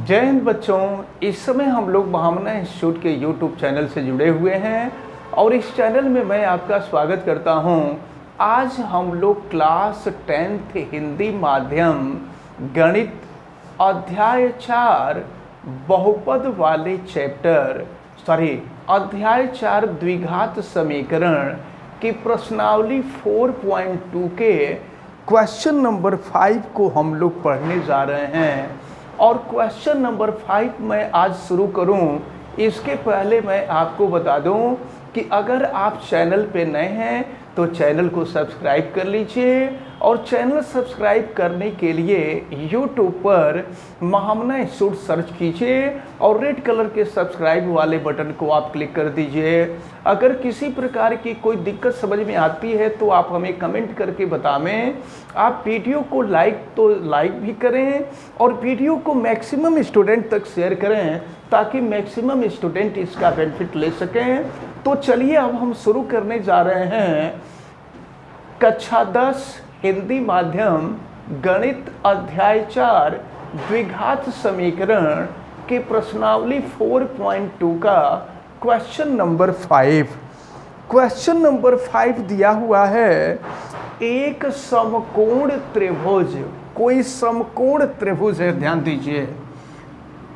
जय हिंद बच्चों। इस समय हम लोग भावना इंस्टीट्यूट के यूट्यूब चैनल से जुड़े हुए हैं और इस चैनल में मैं आपका स्वागत करता हूं। आज हम लोग क्लास 10th हिंदी माध्यम गणित अध्याय 4 बहुपद वाले अध्याय 4 द्विघात समीकरण की प्रश्नावली 4.2 के क्वेश्चन नंबर 5 को हम लोग पढ़ने जा रहे हैं। और क्वेश्चन नंबर 5 मैं आज शुरू करूं, इसके पहले मैं आपको बता दूं कि अगर आप चैनल पे नए हैं तो चैनल को सब्सक्राइब कर लीजिए और चैनल सब्सक्राइब करने के लिए YouTube पर भावना इंस्टीट्यूट सर्च कीजिए और रेड कलर के सब्सक्राइब वाले बटन को आप क्लिक कर दीजिए। अगर किसी प्रकार की कोई दिक्कत समझ में आती है तो आप हमें कमेंट करके बतावें। आप वीडियो को लाइक भी करें और वीडियो को मैक्सिमम स्टूडेंट तक शेयर करें ताकि मैक्सिमम स्टूडेंट इसका बेनिफिट ले सकें। तो चलिए अब हम शुरू करने जा रहे हैं कक्षा 10 हिंदी माध्यम गणित अध्याय 4 द्विघात समीकरण के प्रश्नावली 4.2 का क्वेश्चन नंबर 5। क्वेश्चन नंबर 5 दिया हुआ है, एक समकोण त्रिभुज, कोई समकोण त्रिभुज है, ध्यान दीजिए,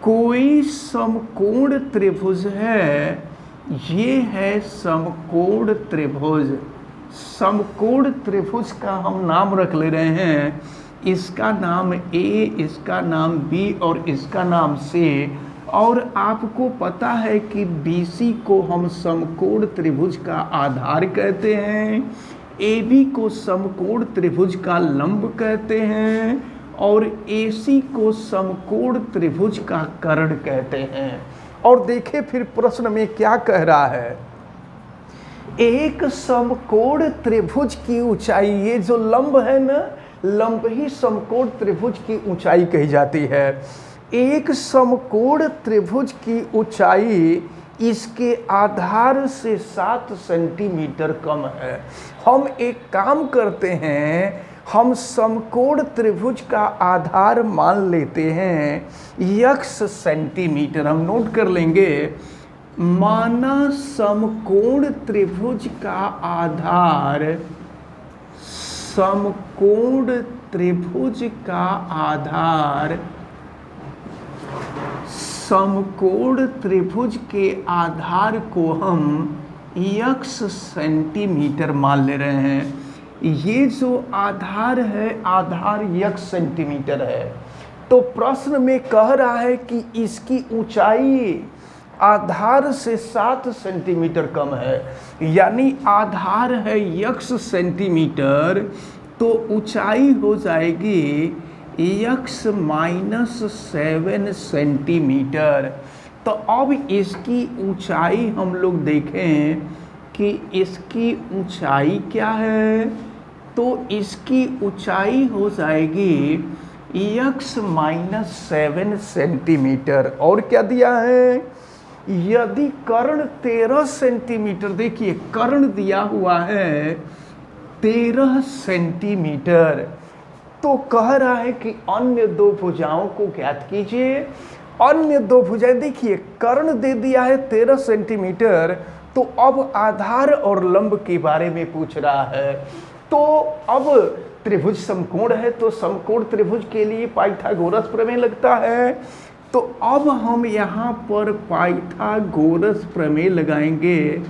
कोई समकोण त्रिभुज है, ये है समकोण त्रिभुज। समकोण त्रिभुज का हम नाम रख ले रहे हैं, इसका नाम ए, इसका नाम बी और इसका नाम सी। और आपको पता है कि BC को हम समकोण त्रिभुज का आधार कहते हैं, AB को समकोण त्रिभुज का लंब कहते हैं और AC को समकोण त्रिभुज का कर्ण कहते हैं। और देखिए फिर प्रश्न में क्या कह रहा है, एक समकोण त्रिभुज की ऊंचाई, ये जो लंब है ना, लंब ही समकोण त्रिभुज की ऊंचाई कही जाती है। एक समकोण त्रिभुज की ऊंचाई इसके आधार से 7 सेंटीमीटर कम है। हम एक काम करते हैं, हम समकोण त्रिभुज का आधार मान लेते हैं x सेंटीमीटर। हम नोट कर लेंगे, माना समकोण त्रिभुज का आधार, समकोण त्रिभुज का आधार, समकोण त्रिभुज के आधार को हम x सेंटीमीटर मान ले रहे हैं। ये जो आधार है, आधार x सेंटीमीटर है। तो प्रश्न में कह रहा है कि इसकी ऊंचाई आधार से 7 सेंटीमीटर कम है, यानी आधार है x सेंटीमीटर, तो ऊंचाई हो जाएगी x -7 सेंटीमीटर। तो अब इसकी ऊंचाई हम लोग देखें कि इसकी ऊंचाई क्या है, तो इसकी ऊंचाई हो जाएगी x -7 सेंटीमीटर। और क्या दिया है, यदि कर्ण 13 सेंटीमीटर, देखिए कर्ण दिया हुआ है 13 सेंटीमीटर, तो कह रहा है कि अन्य दो भुजाओं को ज्ञात कीजिए। अन्य दो भुजाएं, देखिए कर्ण दे दिया है 13 सेंटीमीटर, तो अब आधार और लंब के बारे में पूछ रहा है। तो अब त्रिभुज समकोण है तो समकोण त्रिभुज के लिए पाइथागोरस प्रमेय लगता है। तो अब हम यहाँ पर पाइथागोरस प्रमेय लगाएंगे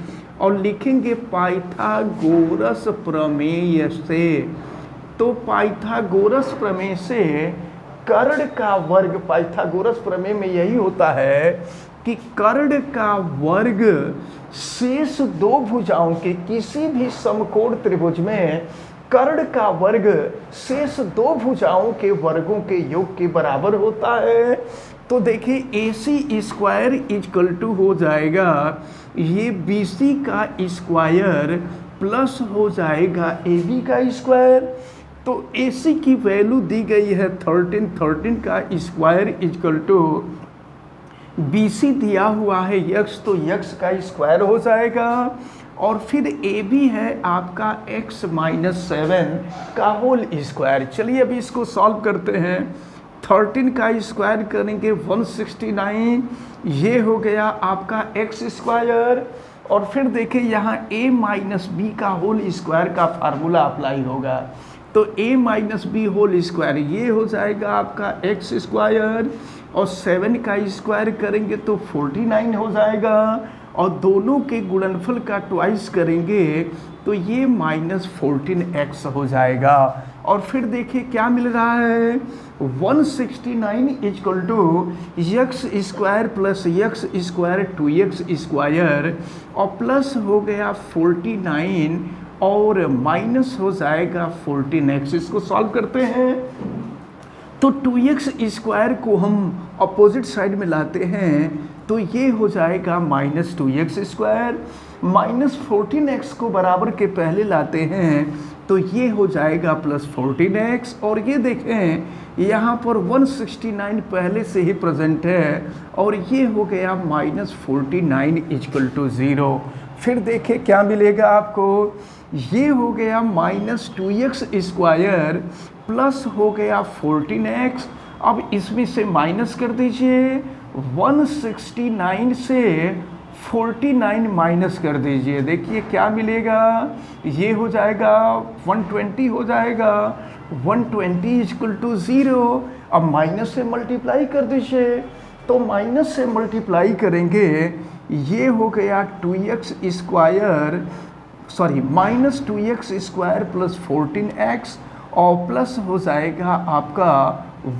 और लिखेंगे पाइथागोरस प्रमेय से। तो पाइथागोरस प्रमेय से कर्ण का वर्ग, पाइथागोरस प्रमेय में यही होता है कि कर्ण का वर्ग शेष दो भुजाओं के, किसी भी समकोण त्रिभुज में कर्ण का वर्ग शेष दो भुजाओं के वर्गों के योग के बराबर होता है। तो देखिए AC स्क्वायर इक्वल टू हो जाएगा ये BC का स्क्वायर प्लस हो जाएगा AB का स्क्वायर। तो AC की वैल्यू दी गई है 13 का स्क्वायर इक्वल टू BC दिया हुआ है x, तो x का स्क्वायर हो जाएगा। और फिर AB है आपका x -7 का होल स्क्वायर। चलिए अभी इसको सॉल्व करते हैं। 13 का स्क्वायर करेंगे 169, ये हो गया आपका एक्स स्क्वायर। और फिर देखिए यहाँ a माइनस बी का होल स्क्वायर का फार्मूला अप्लाई होगा, तो a minus B whole square ये हो जाएगा आपका एक्स स्क्वायर, और 7 का स्क्वायर करेंगे तो 49 हो जाएगा, और दोनों के गुणनफल का ट्वाइस करेंगे तो ये -14x हो जाएगा। और फिर देखिए क्या मिल रहा है, 169 equal to x square plus x square 2x square, और प्लस हो गया 49 और माइनस हो जाएगा 14x। इसको सॉल्व करते हैं तो 2x स्क्वायर को हम अपोजिट साइड में लाते हैं तो ये हो जाएगा -2x स्क्वायर, -14x को बराबर के पहले लाते हैं तो ये हो जाएगा +14x। और ये देखें यहाँ पर 169 पहले से ही प्रेजेंट है और ये हो गया -49 इक्वल टू 0। फिर देखें क्या मिलेगा आपको, ये हो गया -2x स्क्वायर प्लस हो गया 14x। अब इसमें से माइनस कर दीजिए, 169 से 49 माइनस कर दीजिए, देखिए क्या मिलेगा, ये हो जाएगा 120 हो जाएगा, 120 इक्वल टू 0। अब माइनस से मल्टीप्लाई कर दीजिए, तो माइनस से मल्टीप्लाई करेंगे ये हो गया 2x square sorry -2x square plus 14x और प्लस हो जाएगा आपका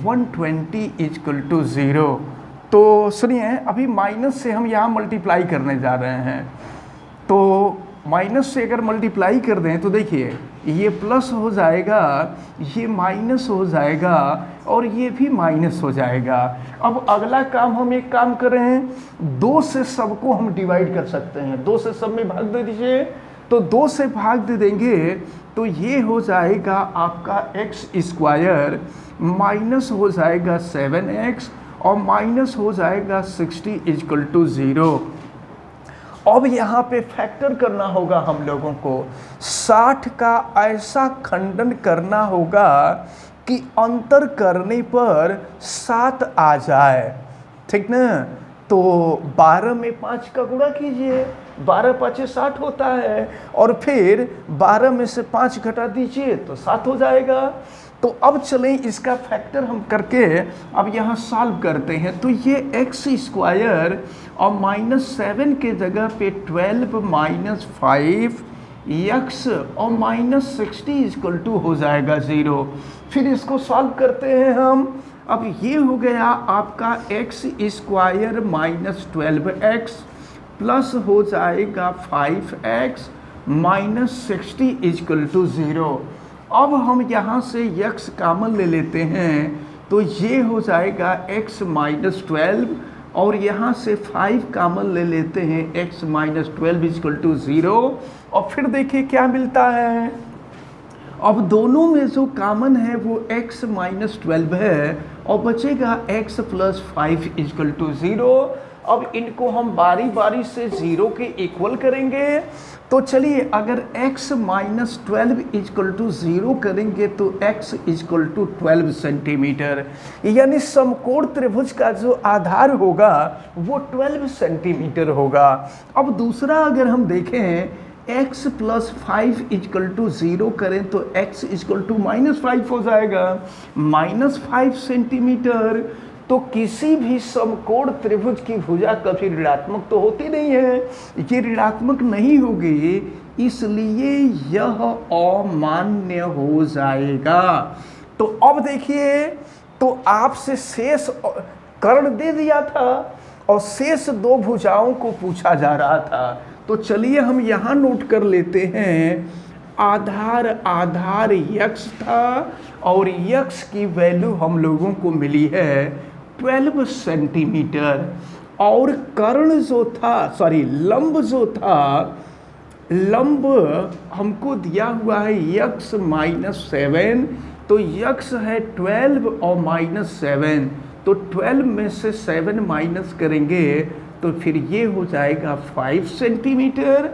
120 इक्वल टू 0। तो सुनिए अभी माइनस से हम यहाँ मल्टीप्लाई करने जा रहे हैं, तो माइनस से अगर मल्टीप्लाई कर दें तो देखिए ये प्लस हो जाएगा, ये माइनस हो जाएगा और ये भी माइनस हो जाएगा। अब अगला काम हम एक काम करें, 2 से सबको हम डिवाइड कर सकते हैं, 2 से सब में भाग दे दीजिए, तो 2 से भाग दे देंगे तो ये हो जाएगा आपका एक्स स्क्वायर, माइनस हो जाएगा 7x और माइनस हो जाएगा 60 इक्वल टू 0। अब यहाँ पे फैक्टर करना होगा हम लोगों को, 60 का ऐसा खंडन करना होगा कि अंतर करने पर 7 आ जाए, ठीक ना। तो 12 में 5 का गुणा कीजिए, 12 5 60 होता है, और फिर 12 में से 5 घटा दीजिए तो 7 हो जाएगा। तो अब चलें इसका फैक्टर हम करके अब यहाँ सॉल्व करते हैं। तो ये एक्स स्क्वायर और -7 के जगह पे 12 माइनस 5 एक्स और -60 इक्वल टू हो जाएगा 0। फिर इसको सॉल्व करते हैं हम। अब ये हो गया आपका एक्स स्क्वायर -12x प्लस हो जाएगा 5x -60 इक्वल टू 0। अब हम यहाँ से x कॉमन ले लेते हैं तो ये हो जाएगा x -12 और यहाँ से 5 कॉमन ले लेते हैं x -12 इक्वल टू 0। और फिर देखिए क्या मिलता है, अब दोनों में जो कॉमन है वो x -12 है और बचेगा x + 5 इक्वल टू 0। अब इनको हम बारी बारी से 0 के इक्वल करेंगे। तो चलिए अगर x -12 इक्वल टू 0 करेंगे तो x इक्वल टू 12 सेंटीमीटर, यानी समकोण त्रिभुज का जो आधार होगा वो 12 सेंटीमीटर होगा। अब दूसरा अगर हम देखें x + 5 इक्वल टू 0 करें तो x इक्वल टू -5 हो जाएगा, -5 सेंटीमीटर। तो किसी भी समकोण त्रिभुज की भुजा कभी ऋणात्मक तो होती नहीं है, ये ऋणात्मक नहीं होगी, इसलिए यह अमान्य हो जाएगा। तो अब देखिए, तो आपसे शेष कर्ण दे दिया था और शेष 2 भुजाओं को पूछा जा रहा था। तो चलिए हम यहाँ नोट कर लेते हैं, आधार यक्स था और यक्स की वैल्यू हम लोगों को मिली है 12 सेंटीमीटर, और कर्ण जो था लंब जो था, लंब हमको दिया हुआ है यक्स -7, तो यक्स है 12 और -7, तो 12 में से 7 माइनस करेंगे तो फिर ये हो जाएगा 5 सेंटीमीटर।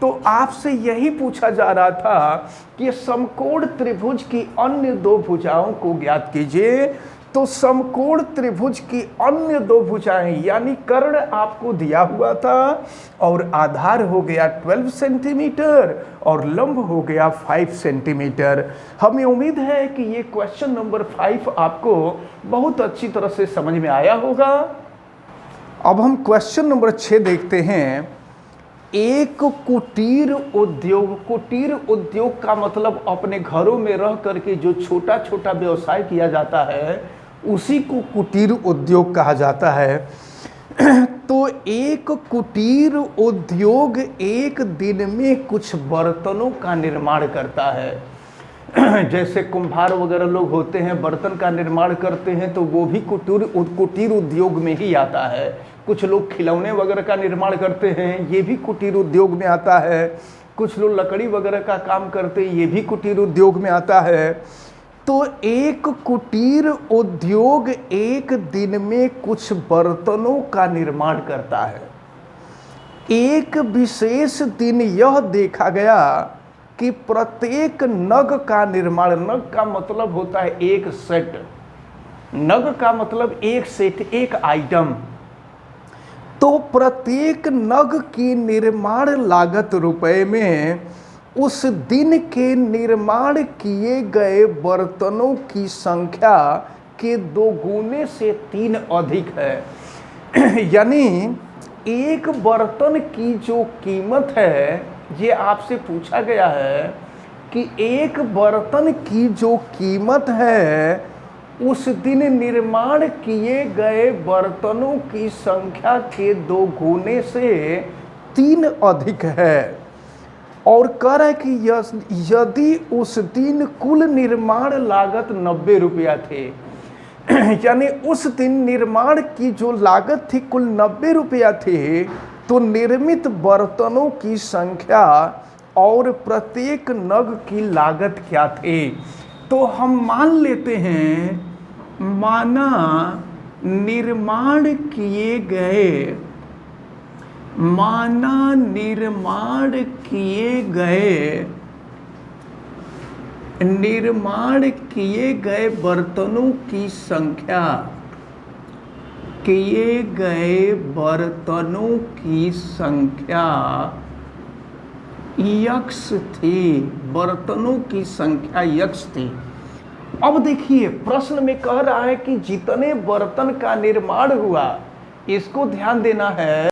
तो आपसे यही पूछा जा रहा था कि समकोण त्रिभुज की अन्य 2 भुजाओं को ज्ञात कीजिए। तो समकोण त्रिभुज की अन्य दो भुजाएं यानी कर्ण आपको दिया हुआ था और आधार हो गया 12 सेंटीमीटर और लंब हो गया 5 सेंटीमीटर। हमें उम्मीद है कि ये क्वेश्चन नंबर 5 आपको बहुत अच्छी तरह से समझ में आया होगा। अब हम क्वेश्चन नंबर 6 देखते हैं। एक कुटीर उद्योग। कुटीर उद्योग का मतलब अपने घरों में रह करके जो छोटा छोटा व्यवसाय किया जाता है उसी को कुटीर उद्योग कहा जाता है। तो एक कुटीर उद्योग एक दिन में कुछ बर्तनों का निर्माण करता है। जैसे कुम्हार वगैरह लोग होते हैं, बर्तन का निर्माण करते हैं, तो वो भी कुटीर उद्योग में ही आता है। कुछ लोग खिलौने वगैरह का निर्माण करते हैं, ये भी कुटीर उद्योग में आता है। कुछ लोग लकड़ी वगैरह का काम करते हैं, ये भी कुटीर उद्योग में आता है। तो एक कुटीर उद्योग एक दिन में कुछ बर्तनों का निर्माण करता है। एक विशेष दिन यह देखा गया कि प्रत्येक नग का निर्माण, नग का मतलब होता है एक सेट, नग का मतलब एक सेट, एक आइटम। तो प्रत्येक नग की निर्माण लागत रुपए में उस दिन के निर्माण किए गए बर्तनों की संख्या के 2 गुने से 3 अधिक है। यानी एक बर्तन की जो कीमत है, ये आपसे पूछा गया है कि एक बर्तन की जो कीमत है उस दिन निर्माण किए गए बर्तनों की संख्या के 2 गुने से 3 अधिक है। और कह रहा है कि यदि उस दिन कुल निर्माण लागत 90 रुपया थे, यानी उस दिन निर्माण की जो लागत थी कुल 90 रुपया थे, तो निर्मित बर्तनों की संख्या और प्रत्येक नग की लागत क्या थी। तो हम मान लेते हैं, माना निर्माण किए गए बर्तनों की संख्या, यक्स थी, बर्तनों की संख्या यक्स थी। अब देखिए प्रश्न में कह रहा है कि जितने बर्तन का निर्माण हुआ, इसको ध्यान देना है।